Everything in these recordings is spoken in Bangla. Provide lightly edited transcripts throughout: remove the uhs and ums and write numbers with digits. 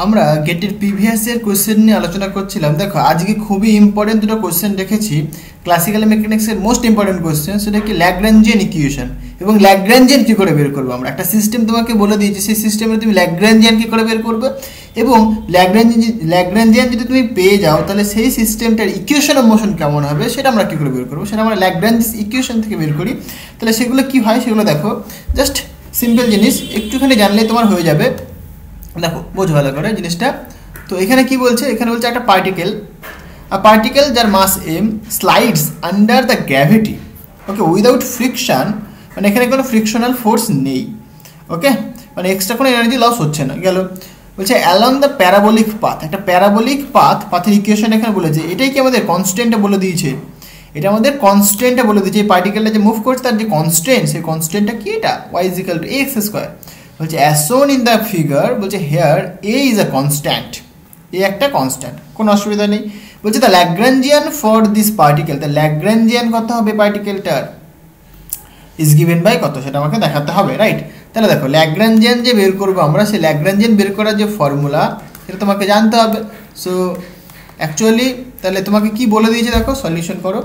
আমরা গেটের প্রিভিয়াস ইয়ার কোশ্চেন নিয়ে আলোচনা করছিলাম। দেখো আজকে খুবই ইম্পর্টেন্ট দুটো কোশ্চেন রেখেছি ক্লাসিক্যাল মেকানিক্সের মোস্ট ইম্পর্টেন্ট কোশ্চেন, সেটা কি ল্যাগ্রাঞ্জিয়ান ইকুয়েশন এবং ল্যাগ্রাঞ্জিয়ান কী করে বের করবো। আমরা একটা সিস্টেম তোমাকে বলে দিয়েছি, সেই সিস্টেমে তুমি ল্যাগ্রাঞ্জিয়ান কী করে বের করবে এবং ল্যাগ্রাঞ্জিয়ান যদি তুমি পেয়ে যাও তাহলে সেই সিস্টেমটার ইকুয়েশন অফ মোশন কেমন হবে সেটা আমরা কী করে বের করবো, সেটা আমরা ল্যাগ্রাঞ্জ ইকুয়েশন থেকে বের করি। তাহলে সেগুলো কী হয় সেগুলো দেখো, জাস্ট সিম্পল জিনিস একটুখানি জানলেই তোমার হয়ে যাবে। দেখো বোঝো ভালো করে জিনিসটা। তো এখানে কি বলছে, এখানে বলছে একটা পার্টিকেল যার মাস m slides under the gravity, okay, without friction, মানে এখানে কোনো ফ্রিকশনাল ফোর্স নেই, ওকে, মানে এক্সট্রা কোনো এনার্জি লস হচ্ছে না। গেল বলছে অ্যালং দ্য প্যারাবোলিক পাথ, একটা প্যারাবোলিক পাথের ইকুয়েশন এখানে বলেছে। এটাই কি আমাদের কনস্ট্যান্টটা বলে দিয়েছে, এটা আমাদের কনস্ট্যান্টটা বলে দিয়েছে। এই পার্টিকেলটা যে মুভ করছে তার যে কনস্ট্যান্ট, সেই কনস্ট্যান্টটা কি, এটা y = ax স্কোয়ার। বলছে as shown in the figure, বলছে here a is a constant, a একটা কনস্ট্যান্ট, কোনো অসুবিধা নেই। বলছে the Lagrangian for this particle, the Lagrangian কত হবে পার্টিকেলটার, ইজ গিভেন বাই কত, সেটা আমাকে দেখাতে হবে, রাইট। তাহলে দেখো ল্যাগ্রাঞ্জিয়ান যে বের করবো আমরা, সেই ল্যাগ্রাঞ্জিয়ান বের করার যে ফর্মুলা সেটা তোমাকে জানতে হবে। সো অ্যাকচুয়ালি তাহলে তোমাকে কি বলে দিয়েছে, দেখো সলিউশন করো।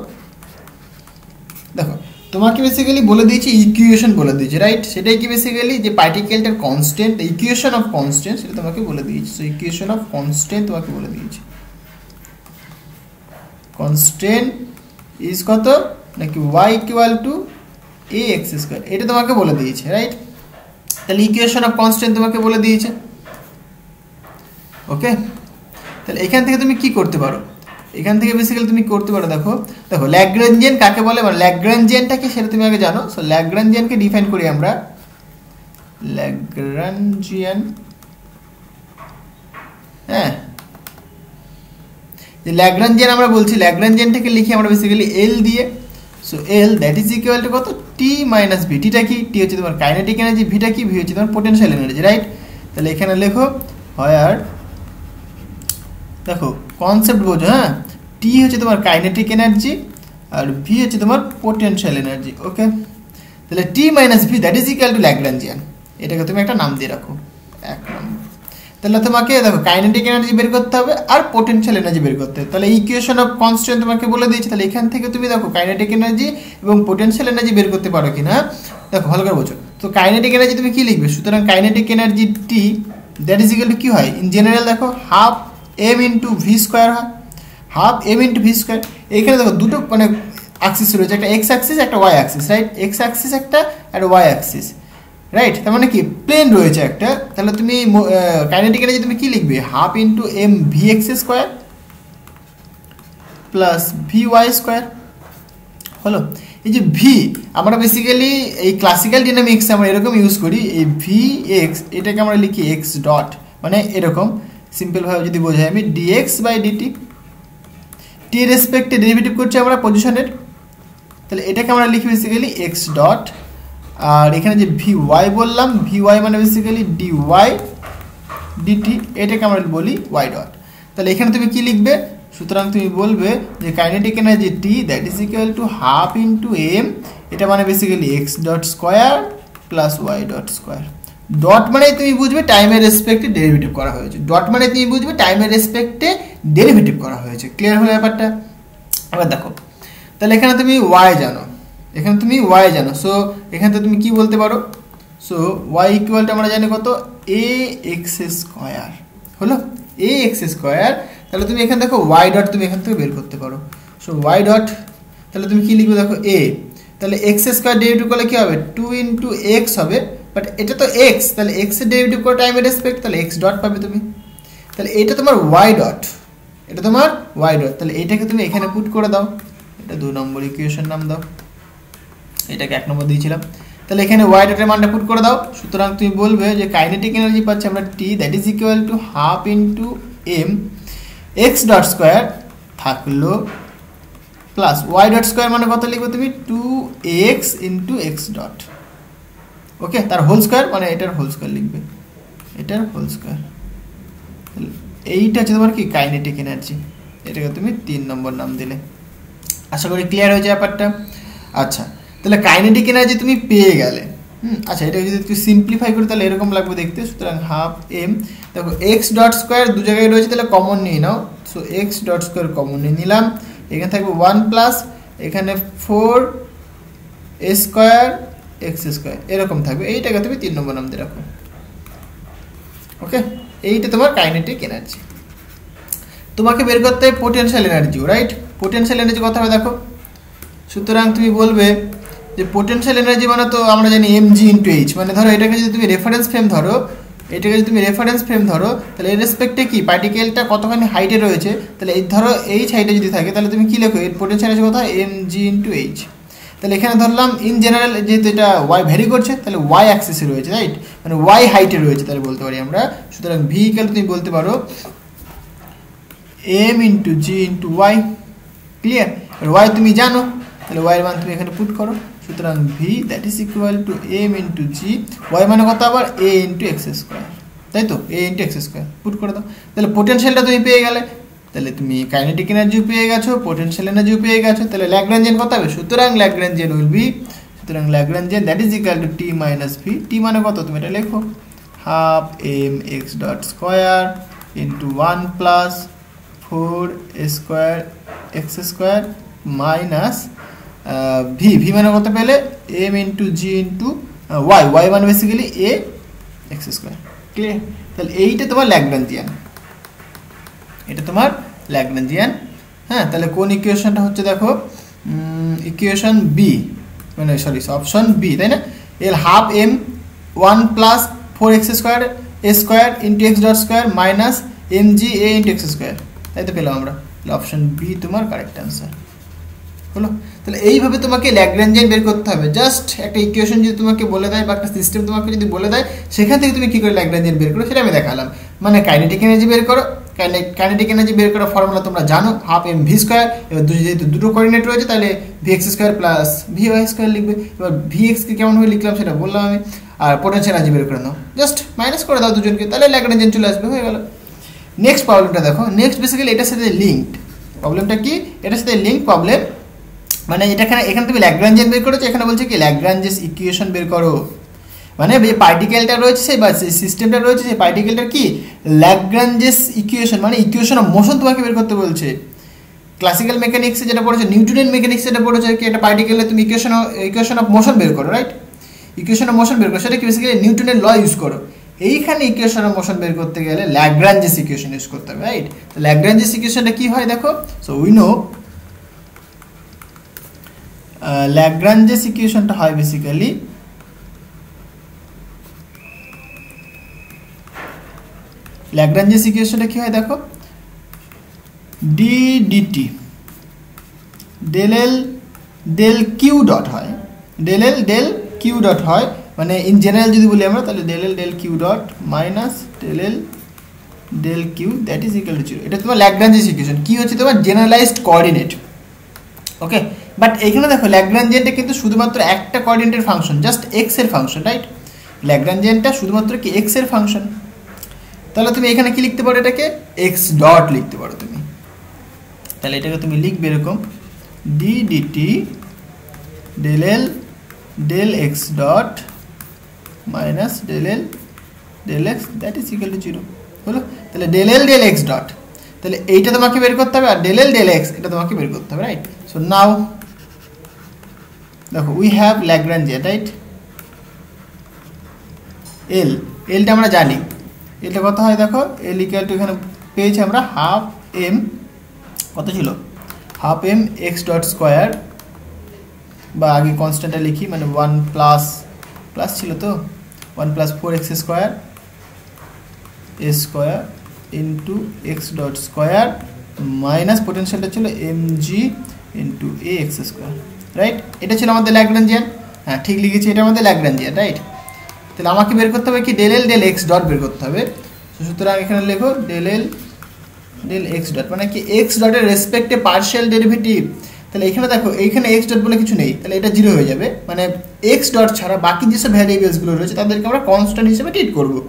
দেখো তোমাকে বেসিক্যালি বলে দিয়েছি ইকুয়েশন বলে দিয়েছে, রাইট। সেটাই কি বেসিক্যালি যে পার্টিকেলটার কনস্ট্যান্ট, ইকুয়েশন অফ কনস্ট্যান্ট, সেটা তোমাকে বলে দিয়েছে। সো ইকুয়েশন অফ কনস্ট্যান্ট তোমাকে বলে দিয়েছে, কনস্ট্যান্ট ইজ কত, নাকি y = ax স্কোয়ার, এটা তোমাকে বলে দিয়েছে, রাইট। তাহলে ইকুয়েশন অফ কনস্ট্যান্ট তোমাকে বলে দিয়েছে, ওকে। তাহলে এখান থেকে তুমি কি করতে পারো, এখান থেকে বেসিক্যালি তুমি করতে পারো, দেখো ল্যাগ্রাঞ্জিয়ান কাকে বলে, মানে ল্যাগ্রাঞ্জিয়ানটা কি সেটা তুমি আগে জানো। সো ল্যাগ্রাঞ্জিয়ানকে ডিফাইন করি আমরা, ল্যাগ্রাঞ্জিয়ান, হ্যাঁ, যে ল্যাগ্রাঞ্জিয়ান আমরা বলছি, ল্যাগ্রাঞ্জিয়ানটাকে লিখি আমরা বেসিক্যালি এল দিয়ে। So L that is equal two কত, টি মাইনাস ভি। টিটা কি, টি হচ্ছে তোমার কাইনেটিক এনার্জি, ভিটা কি, ভি হচ্ছে তোমার পোটেনশিয়াল এনার্জি, রাইট। তাহলে এখানে লেখো হোয়ার, দেখো কনসেপ্ট বোঝো, হ্যাঁ, টি হচ্ছে তোমার কাইনেটিক এনার্জি আর ভি হচ্ছে তোমার পোটেনশিয়াল এনার্জি, ওকে। তাহলে T minus V that is equal to Lagrangian, এটাকে তুমি একটা নাম দিয়ে রাখো, এক নম্বর। তাহলে তোমাকে দেখো কাইনেটিক এনার্জি বের করতে হবে আর পোটেনশিয়াল এনার্জি বের করতে হবে। তাহলে ইকুয়েশন অফ কনস্ট্যান্ট তোমাকে বলে দিয়েছে। তাহলে এখান থেকে তুমি দেখো কাইনেটিক এনার্জি এবং পোটেনশিয়াল এনার্জি বের করতে পারো কিনা, দেখো ভালো করে বোঝো। তো কাইনেটিক এনার্জি তুমি কি লিখবে, সুতরাং kinetic energy T that is equal to কি হয়, ইন জেনারেল দেখো half m into V square হয়, half m into V square. এইখানে দেখো দুটো মানে অ্যাক্সিস রয়েছে, একটা এক্স অ্যাক্সিস একটা Y axis, right. X axis একটা আর ওয়াই অ্যাক্সিস, রাইট। তার মানে কি প্লেন রয়েছে একটা। তাহলে তুমি কাইনেটিক এনার্জি তুমি কি লিখবে, half into m v x square plus v y square, হলো। এই যে ভি আমরা বেসিক্যালি এই ক্লাসিক্যাল ডাইনামিক্স আমরা এরকম ইউজ করি, এই ভি এক্স এটাকে আমরা লিখি এক্স ডট, মানে এরকম সিম্পলভাবে যদি বোঝাই আমি, ডিএক্স বাই ডিটি, টি এর রেসপেক্টে ডেরিভেটিভ করছি আমরা পজিশনের। তাহলে এটাকে আমরা লিখি বেসিক্যালি এক্স ডট, আর এখানে যে ভি ওয়াই বললাম, ভি ওয়াই মানে বেসিক্যালি ডি ওয়াই ডিটি, এটাকে আমরা বলি ওয়াই ডট। তাহলে এখানে তুমি কি লিখবে, সুতরাং তুমি বলবে যে kinetic energy T that is equal to half into m, এটা মানে basically x dot square plus Y dot square. Dot মানে তুমি বুঝবে টাইমের রেসপেক্টে ডেরিভেটিভ করা হয়েছে, ডট মানে তুমি বুঝবে টাইমের রেসপেক্টে ডেরিভেটিভ করা হয়েছে। ক্লিয়ার হলো ব্যাপারটা? এবার দেখো তাহলে এখানে তুমি ওয়াই জানো, এখানে তুমি ওয়াই জানো। সো এখানে তুমি কি বলতে পারো, সো ওয়াই ইকুয়ালটা আমরা জানি কত, এ এক্স স্কোয়ার, হলো এ এক্স স্কোয়ার। তাহলে তুমি এখানে দেখো ওয়াই ডট তুমি এখান থেকে বের করতে পারো। সো ওয়াই ডট তাহলে তুমি কি লিখবে, দেখো এ, তাহলে এক্স স্কোয়ার ডেরিভেটিভ করলে কি হবে, 2 ইন্টু এক্স হবে, বাট এটা তো এক্স, তাহলে এক্স এর ডেরিভেটিভ করে টাইমের রেসপেক্ট, তাহলে এক্স ডট পাবে তুমি। তাহলে এটা তোমার ওয়াই ডট, এটা তোমার ওয়াই ডট। তাহলে এইটাকে তুমি এখানে পুট করে দাও, এটা 2 নম্বর ইকুয়েশন নাম দাও, এটাকে 1 নম্বর দিয়েছিলাম। তাহলে এখানে ওয়াই ডটের মানটা পুট করে দাও। সুতরাং তুমি বলবে যে কাইনেটিক এনার্জি পাচ্ছি আমরা T that is equal to half into M x dot square থাকলো প্লাস ওয়াই ডট স্কোয়ার মানে কত লিখবে তুমি, 2x ইন্টু এক্স ডট, ওকে, তার হোল স্কোয়ার মানে এটার হোল স্কোয়ার লিখবে, এটার হোল স্কোয়ার। এইটা হচ্ছে তোমার কি কাইনেটিক এনার্জি, এটাকে তুমি 3 নম্বর নাম দিলে। আশা করি ক্লিয়ার হয়েছে ব্যাপারটা। আচ্ছা তাহলে কাইনেটিক এনার্জি তুমি পেয়ে গেলে, আচ্ছা এটা যদি একটু সিম্পলিফাই করি তাহলে এরকম লাগবে দেখতে। সুতরাং হাফ এম, দেখো এক্স ডট স্কোয়ার দু জায়গায় রয়েছে তাহলে কমন নিয়ে নাও। So X dot square common নিয়ে নিলাম, এখানে থাকবে 1 প্লাস এখানে 4 এ স্কোয়ার এক্স স্কোয়ার এরকম থাকবে। এইটাকে তুমি 3 নম্বর নাম দিয়ে রাখো। ওকে, এইটা তোমার কাইনেটিক এনার্জি। তোমাকে বের করতে হবে পোটেনশিয়াল এনার্জিও, রাইট? পোটেনশিয়াল এনার্জি কথা হবে দেখো। সুতরাং তুমি বলবে যে পোটেনশিয়াল এনার্জি মানে তো আমরা জানি mg ইন্টু এইচ, মানে ধরো এটাকে যদি তুমি রেফারেন্স ফ্রেম ধরো, তাহলে এর রেসপেক্টে কি পার্টিকেলটা কতখানি হাইটে রয়েছে, তাহলে এই ধরো এইচ হাইটে যদি থাকে তাহলে তুমি কি লেখো, এর পোটেনশিয়াল এনার্জি কথা mg ইন্টু এইচ। তাহলে এখানে ধরলাম ইন জেনারেল যেহেতু এটা ওয়াই ভ্যারি করছে তাহলে ওয়াই অ্যাক্সিসে রয়েছে, রাইট? মানে ওয়াই হাইটে রয়েছে, তাহলে বলতে পারি আমরা। সুতরাং ভি ইকুয়াল তুমি বলতে পারো M into G into Y. Clear? Y তুমি জানো, তাহলে ওয়াই এর মান তুমি এখানে পুট করো। সুতরাং v that is equal to m into g, y মানে কত আবার এ ইন্টু এক্স স্কোয়ার, তাই তো? A into x square put করে দাও। তাহলে পোটেনশিয়ালটা তুমি পেয়ে গেলে, তাহলে তুমি কাইনেটিক এনার্জিও পেয়ে গেছো, পোটেনশিয়াল এনার্জিও পেয়ে গেছো। তাহলে ল্যাগ্রাঞ্জিয়ান কত হবে? সুতরাং ল্যাগ্রাঞ্জিয়ান উইল বি, সুতরাং Lagrangian that is equal to T minus V. T মানে কত তুমি এটা লেখো, half M x dot square into 1 plus 4 square x square minus V. V মানে কত পেলে? M into G into Y. Y মানে basically A X square. Clear? তাহলে এইটা তোমার ল্যাগ্রাঞ্জিয়ান, এটা তোমার ল্যাগ্রাঞ্জিয়ান। হ্যাঁ, তাহলে কোন ইকুয়েশনটা হচ্ছে দেখো, ইকুয়েশন বি, মানে সরি অপশন বি, তাই না? এর half M 1 plus 4 X square A square into x dot square minus M G A into x square, তাই তো পেলাম আমরা। তাহলে অপশন বি তোমার কারেক্ট অ্যান্সার হলো। তাহলে এইভাবে তোমাকে ল্যাগ্রাঞ্জিয়ান বের করতে হবে। জাস্ট একটা ইকুয়েশন যদি তোমাকে বলে দেয় বা একটা সিস্টেম তোমাকে যদি বলে দেয়, সেখান থেকে তুমি কী করে ল্যাগ্রাঞ্জিয়ান বের করো সেটা আমি দেখালাম। মানে কাইনেটিক এনার্জি বের করো, কাইনেটিক এনার্জি বের করার ফর্মুলা তোমরা জানো, হাফ এম ভি স্কোয়ার। এবার যেহেতু দুটো কোঅর্ডিনেট রয়েছে তাহলে v x square plus v y square লিখবে। এবার ভি এক্সকে কেমনভাবে লিখলাম সেটা বললাম আমি। আর পোটেনশিয়াল এনার্জি বের করে নাও, জাস্ট মাইনাস করে দাও দুজনকে, তাহলে ল্যাগ্রাঞ্জিয়ান চলে আসবে, হয়ে গেল। নেক্সট প্রবলেমটা দেখো। নেক্সট বেসিক্যালি এটার সাথে লিঙ্কড প্রবলেমটা কি, এটার সাথে লিঙ্ক প্রবলেম। মানে এখানে তুমি ল্যাগ্রাঞ্জিয়ান বের করেছো, এখানে বলছে কি ল্যাগ্রাঞ্জেস ইকুয়েশন বের করো। মানে যে পার্টিকেলটা রয়েছে সেই বা সেই সিস্টেমটা রয়েছে সেই পার্টিকেলটার কি ল্যাগ্রাঞ্জেস ইকুয়েশন, মানে ইকুয়েশন অফ মোশন তোমাকে বের করতে বলছে। ক্লাসিক্যাল মেকানিক্সে যেটা পড়েছো, নিউটনের মেকানিক্সে যেটা পড়েছো কি একটা পার্টিকেলে তুমি ইকুয়েশন অফ মোশন বের করো, রাইট? ইকুয়েশন অফ মোশন বের করো, সেটা কি বেসিক্যালি নিউটনের ল ইউজ করো। এইখানে ইকুয়েশন অফ মোশন বের করতে গেলে ল্যাগ্রাঞ্জেস ইকুয়েশন ইউজ করতে হবে, রাইট? তো ল্যাগ্রাঞ্জেস ইকুয়েশনটা কি হয় দেখো। সো উই নো ল্যাগ্রাঞ্জেস ইকুয়েশনটা হয় বেসিক্যালি ল্যাগ্রাঞ্জেস ইকুয়েশনটা কি হয় দেখো, ডি ডিটি ডেল এল ডেল কিউ ডট হয়, ডেল এল ডেল কিউ ডট হয়। মানে ইন জেনারেল যদি বলি আমরা তাহলে del L del Q dot minus del L del Q that is equal to 0। এটা তোমার ল্যাগ্রাঞ্জেস ইকুয়েশন। কি হচ্ছে তোমার জেনারেলাইজড কোঅর্ডিনেট। ওকে, বাট এখানে দেখো ল্যাগ্রাঞ্জিয়ানটা কিন্তু শুধুমাত্র একটা কোঅর্ডিনেটের ফাংশন, জাস্ট এক্স এর ফাংশন, রাইট? ল্যাগ্রাঞ্জিয়ানটা শুধুমাত্র কি এক্স এর ফাংশন। তাহলে তুমি এখানে কি লিখতে পারো, এটাকে এক্স ডট লিখতে পারো তুমি। তাহলে এটাকে তুমি লিখবে এরকম d DT del L del x dot minus del L del x that is equal to 0 হলো। তাহলে ডেল এল ডেল এক্স ডট, তাহলে এইটা তোমাকে বের করতে হবে, আর ডেল এল ডেল এক্স এটা তোমাকে বের করতে হবে, রাইট? সো নাও দেখো উই হ্যাভ ল্যাগ্রাঞ্জিয়ান, রাইট? এলটা আমরা জানি, এটা কত হয় দেখো, এল ইকুয়াল টু এখানে পেয়েছি আমরা হাফ এম, কত ছিল half M x dot square, বা আগে কনস্ট্যান্টটা লিখি, মানে 1 প্লাস প্লাস ছিল তো 1 plus 4 X square A square into x dot square minus পোটেনশিয়ালটা ছিল M G into A X square, right? এটা ছিল আমাদের ল্যাগ্রাঞ্জিয়ান। হ্যাঁ ঠিক লিখেছি, এটা আমাদের ল্যাগ্রাঞ্জিয়ান, রাইট? তাহলে আমাকে বের করতে হবে কি ডেল এল ডেল এক্স ডট বের করতে হবে। সুতরাং এখানে লেখো ডেল এল ডেল এক্স ডট, মানে কি এক্স ডটের রেসপেক্টে পার্শিয়াল ডেরিভেটিভ। তাহলে এখানে দেখো এইখানে এক্স ডট বলে কিছু নেই, তাহলে এটা 0 হয়ে যাবে। মানে এক্স ডট ছাড়া বাকি যেসব ভ্যারিয়েবলসগুলো রয়েছে তাদেরকে আমরা কনস্ট্যান্ট হিসেবে ট্রিট করবো।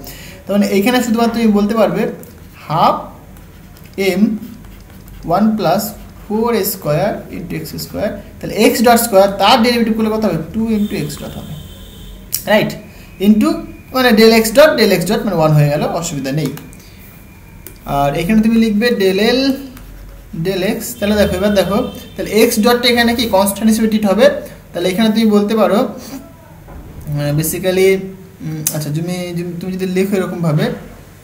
তার মানে এইখানে শুধুমাত্র তুমি বলতে পারবে half M 1 plus 4 square into x square, তাহলে এক্স ডট স্কোয়ার তার ডেরিভেটিভ করলে কত হবে 2 ইন্টু এক্স ডট হবে। রাইট, ইন্টু মানে ডেল এক্স ডট মানে 1 হয়ে গেল, অসুবিধা নেই। আর এখানে তুমি লিখবে ডেল এক্স। তাহলে দেখো এবার দেখো, তাহলে এক্স ডটটা এখানে কি কনস্ট্যান্ট হিসেবে ট্রিট হবে। তাহলে এখানে তুমি বলতে পারো বেসিক্যালি, আচ্ছা তুমি যদি লেখো এরকমভাবে,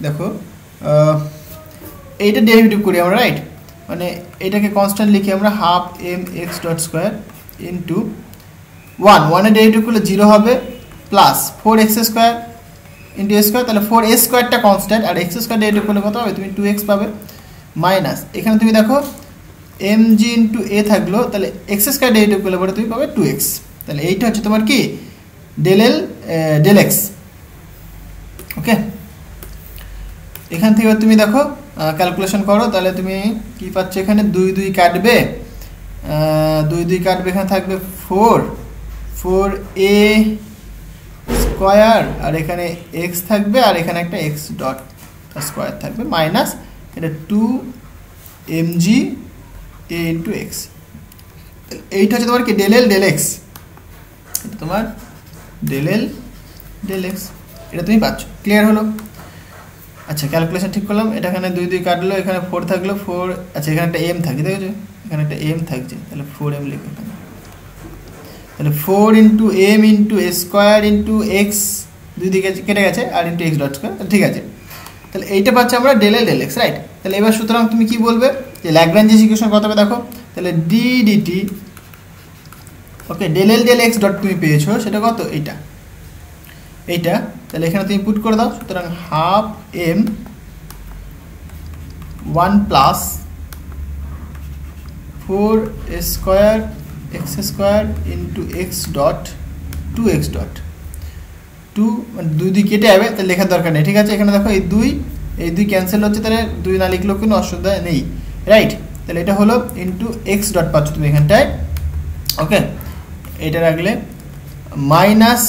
দেখো এইটা ডেরিভেটিভ করি আমরা, রাইট, মানে এটাকে কনস্ট্যান্ট লিখি আমরা half M x dot square into 1 derivative করলে 0 হবে, plus 4x square into a square, তাহলে 4a স্কোয়ারটা কনস্ট্যান্ট, আর এক্স স্কোয়ার ডেরিভেটিভ করলে কত হবে, তুমি 2x পাবে, মাইনাস এখানে তুমি দেখো mg ইন্টু এ থাকলো, তাহলে এক্স স্কোয়ার ডেরিভেটিভ করলে পরে তুমি পাবে 2x। তাহলে এইটা হচ্ছে তোমার কি ডেল এক্স। ওকে, এখান থেকে তুমি দেখো ক্যালকুলেশন করো, তাহলে তুমি কি পাচ্ছ, এখানে 2 কাটবে, 2 কাটবে, এখানে থাকবে 4a স্কোয়ার, আর এখানে x থাকবে, আর এখানে একটা x ডট স্কোয়ার থাকবে, মাইনাস এটা 2mg a ইন্টু এক্স। এইটা হচ্ছে তোমার কি ডেল এক্স, এটা তোমার ডেল এক্স, এটা তুমি পাচ্ছ। ক্লিয়ার হলো? আচ্ছা, ক্যালকুলেশন ঠিক করলাম, এটা এখানে 2 কাটলো, এখানে 4 থাকলো, 4, আচ্ছা এখানে একটা m থাকছে, দেখেছো এখানে একটা m থাকছে, তাহলে 4m লিখো এখানে, তাহলে 4 into M into a square into x, 2 দিকে কেটে গেছে, আর ইন্টু এক্স ডট স্কোয়ার, ঠিক আছে। তাহলে এইটা পাচ্ছি আমরা ডেল এক্স, রাইট। তাহলে এবার সুতরাং তুমি কি বলবে যে ল্যাগ্রাঞ্জ ইকুয়েশন কত হবে, দেখো তাহলে ডি ডিটি, ওকে, ডেল এক্স ডট তুমি পেয়েছো, সেটা কত, এইটা, তাহলে এখানে তুমি পুট করে দাও, সুতরাং half M 1 plus 4 square x square into x dot 2x dot 2, মানে 2 কেটে যাবে, তাহলে লেখার দরকার নেই, ঠিক আছে। এখানে দেখো এই 2 ক্যান্সেল হচ্ছে, তাহলে 2 না লিখলেও কোনো অসুবিধা নেই, রাইট। তাহলে এটা হলো ইন্টু এক্স ডট পাচ্ছ তুমি এখানটায়, ওকে, এটা রাখলে মাইনাস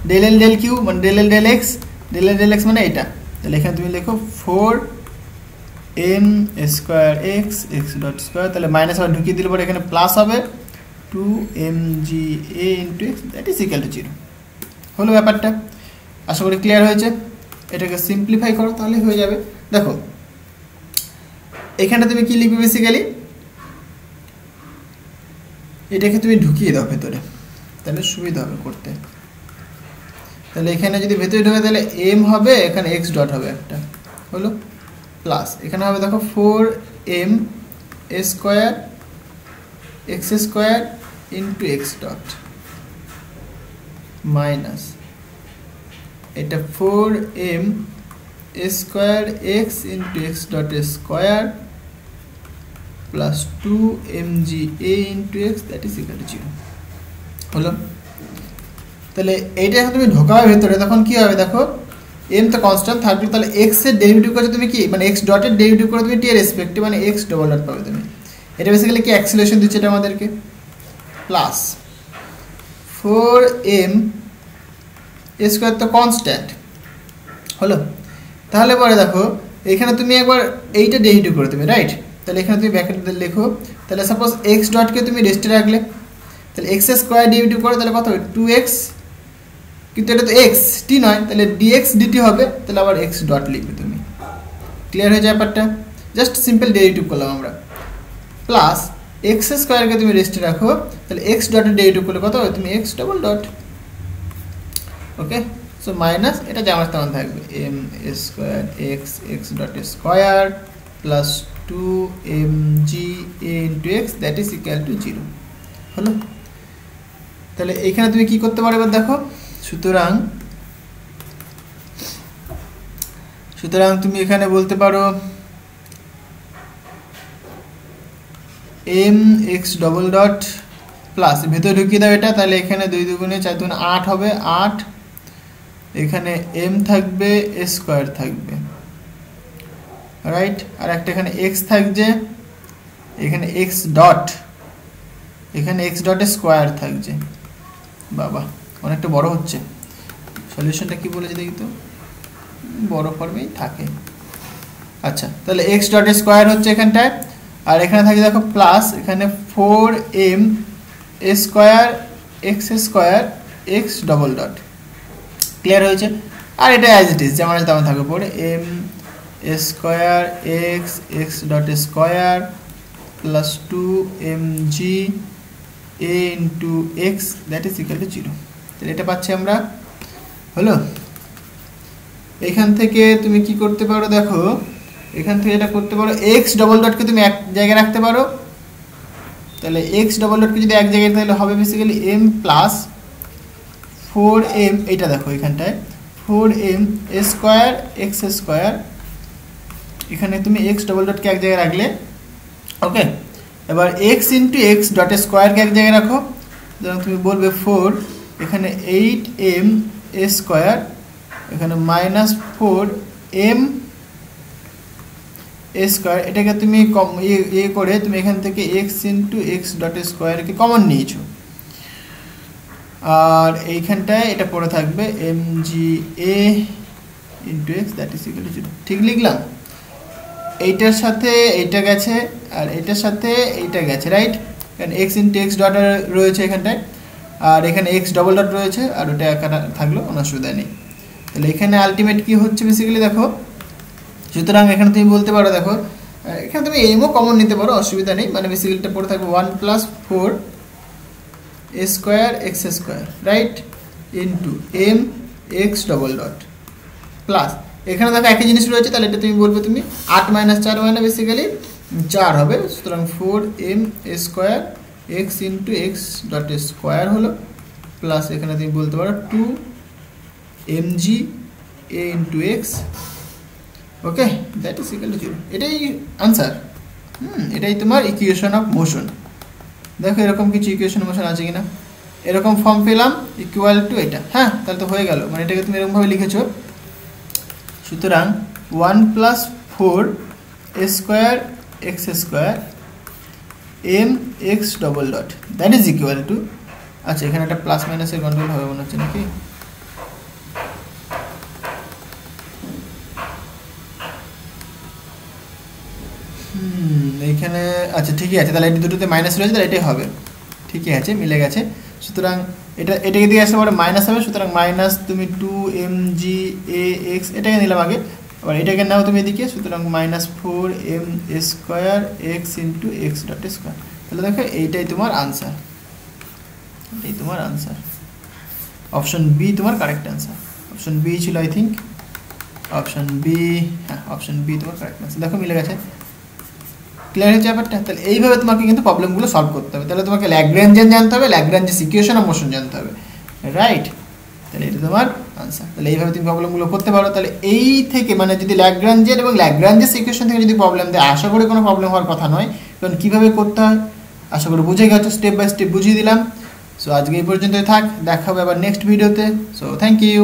ডেল কিউ, মানে ডেল এক্স মানে এটা, তাহলে এখানে তুমি লেখো 4m square x dot square, তাহলে মাইনাস আবার ঢুকিয়ে দিলে পরে এখানে প্লাস হবে 2mga into x, that is equal to 0। হলো ব্যাপারটা, আশা করি ক্লিয়ার হয়েছে। এটাকে সিম্পলিফাই করো, তাহলে হয়ে যাবে। দেখো এখানে তুমি কি লিখবে, বেসিক্যালি এটাকে তুমি ঢুকিয়ে দাও ভেতরে, তাহলে সুবিধা হবে করতে। তাহলে এখানে যদি ভেতরে ঢোকে, তাহলে m হবে, এখানে x ডট হবে একটা, হলো, প্লাস এখানে হবে দেখো 4m square x square into x dot, minus এটা 4m square x into x dot square plus 2mga into x, that is equal to 0। হলো, তাহলে এইটা এখন তুমি ঢোকাবে ভেতরে, তখন কি হবে দেখো, m তো কনস্ট্যান্ট থাকবে, তাহলে x এর ডেরিভেটিভ করে তুমি কি, মানে x ডটের ডেরিভেটিভ করে তুমি t এর রেসপেক্টিভ, মানে x ডবল ডট পাবে তুমি। এটা বেসিক্যালি কি অ্যাক্সিলারেশন দিচ্ছে এটা আমাদেরকে, প্লাস 4m স্কোয়ার তো কনস্ট্যান্ট, হলো। তাহলে পরে দেখো এখানে তুমি একবার এইটা ডেরিভেটিভ করে দেবে, রাইট। তাহলে এখানে তুমি ব্র্যাকেট লেখো, তাহলে সাপোজ x ডটকে তুমি রেস্টে রাখলে, তাহলে এক্স স্কোয়ার ডেরিভেটিভ করো, তাহলে কত হবে 2x, কিন্তু এটা তো এক্স টি নয়, তাহলে ডিএক্স ডিটি হবে, তাহলে আবার এক্স ডট লিখবে তুমি। ক্লিয়ার হয়ে যায় ব্যাপারটা, জাস্ট সিম্পল ডেরিভেটিভ করলাম আমরা, প্লাস এক্স স্কোয়ারকে তুমি রেস্টে রাখো, তাহলে এক্স ডটের ডেরিভেটিভ করলে কত হবে, তুমি x double dot, okay. So minus এটা যেমন তেমন থাকবে, m square x dot square plus 2mga into x, that is equal to 0। হলো, তাহলে এইখানে তুমি কি করতে পারো এবার দেখো, সুতরাং তুমি এখানে বলতে পারো m x double dot plus ভেতরে ঢুকিয়ে দাও এটা, তাহলে এখানে 2 দুগুণে 4 দুগুণে 8 হবে, 8, এখানে m থাকবে স্কোয়ার থাকবে, রাইট, আর একটা এখানে x থাকছে, এখানে x ডট, এখানে x ডটের স্কোয়ার থাকছে। বাবা অনেকটা বড় হচ্ছে, সলিউশনটা কি বলেছে দেখি তো, বড় ফর্মেই থাকে। আচ্ছা, তাহলে x ডটের স্কোয়ার হচ্ছে এখানটায়, আর এখানে থাকে দেখো প্লাস এখানে 4m square x double dot, clear হয়েছে? আর এটা অ্যাজ ইট ইজ যেমন আছে তেমন থাকবে পরে m square x x dot square plus 2mg a into x that is equal to 0। তাহলে এটা পাচ্ছি আমরা। হলো, এখান থেকে তুমি কি করতে পারো দেখো, এখান থেকে এটা করতে পারো এক্স ডবল ডটকে তুমি এক জায়গায় রাখতে পারো। তাহলে এক্স ডবল ডটকে যদি এক জায়গায় তাহলে হবে বেসিক্যালি এম প্লাস 4m, এটা দেখো এখানটায় 4m স্কোয়ার এক্স স্কোয়ার, এখানে তুমি এক্স ডবল ডটকে এক জায়গায় রাখলে। ওকে, এবার এক্স ইন্টু এক্স ডট স্কোয়ারকে এক জায়গায় রাখো, যেমন তুমি বলবে 4, এখানে 8m স্কোয়ার, এখানে মাইনাস 4m স্কোয়ার, এটাকে তুমি করে তুমি এখান থেকে এক্স ইন্টু এক্স ডট স্কোয়ারকে কমন নিয়েছো, আর এইখানটায় এটা পড়ে থাকবে mga into x that is equal to 0। ঠিক লিখলাম? এইটার সাথে এইটা গেছে আর এইটার সাথে এইটা গেছে, রাইট? কারণ এক্স ইন্টু এক্স ডট রয়েছে এখানটায়, আর এখানে এক্স ডবল ডট রয়েছে, আর ওটা একা থাকলো, কোনো অসুবিধা নেই। তাহলে এখানে আলটিমেট কি হচ্ছে বেসিক্যালি দেখো, সুতরাং এখানে তুমি বলতে পারো দেখো, এখানে তুমি এমও কমন নিতে পারো, অসুবিধা নেই। মানে বেসিক্যালিটা পড়ে থাকবে 1 plus 4 square x square, right, into M x double dot plus, এখানে দেখো একই জিনিস রয়েছে, তাহলে এটা তুমি বলবে তুমি 8 মাইনাস 4 মানে বেসিক্যালি 4 হবে, সুতরাং 4m square x into x dot square হলো, প্লাস এখানে তুমি বলতে পারো 2mg a into x. Okay, that is equal to 0। এটাই আনসার। এটাই তোমার ইকুয়েশন অফ মোশন। দেখো এরকম কিছু ইকুয়েশন অফ মোশন আছে কিনা, এরকম ফর্ম পেলাম ইকুয়াল টু এটা। হ্যাঁ, তাহলে তো হয়ে গেল, মানে এটাকে তুমি এরকমভাবে লিখেছো। সুতরাং 1 plus 4 square x square m x double dot that is equal to, আচ্ছা এখানে একটা প্লাস মাইনাসের গন্ডগোল হবে মনে হচ্ছে নাকি, এইখানে আচ্ছা ঠিকই আছে, তাহলে এই দুটোতে মাইনাস রয়েছে, তাহলে এটাই হবে, ঠিকই আছে, মিলে গেছে। সুতরাং এটাকে দিয়ে আসলে পরে মাইনাস হবে, সুতরাং মাইনাস তুমি 2mg a x এটাকে নিলাম আগে, আবার এটাকে নাও তুমি এদিকে, সুতরাং minus 4m square x into x dot square. তাহলে দেখো এইটাই তোমার আনসার, এটাই তোমার আনসার। অপশন বি তোমার কারেক্ট আনসার। অপশন বি ছিল আই থিঙ্ক, অপশন বি, হ্যাঁ অপশন বি তোমার কারেক্ট আনসার। দেখো মিলে গেছে, ক্লিয়ার হচ্ছে ব্যাপারটা। তাহলে এইভাবে তোমাকে কিন্তু প্রবলেমগুলো সলভ করতে হবে। তাহলে তোমাকে ল্যাগ্রাঞ্জিয়ান জানতে হবে, ল্যাগ্রাঞ্জেস ইকুয়েশন অফ মোশন জানতে হবে, রাইট? তাহলে এটা তোমার আনসার। তাহলে এইভাবে তুমি প্রবলেমগুলো করতে পারো। তাহলে এই থেকে মানে যদি ল্যাগ্রাঞ্জিয়ান এবং ল্যাগ্রাঞ্জেস ইকুয়েশন থেকে যদি প্রবলেম দেয়, আশা করি কোনো প্রবলেম হওয়ার কথা নয়, কারণ কীভাবে করতে হয় আশা করি বুঝে গেছো, স্টেপ বাই স্টেপ বুঝিয়ে দিলাম। সো আজকে এই পর্যন্তই থাক, দেখা হবে আবার নেক্সট ভিডিওতে। So thank you.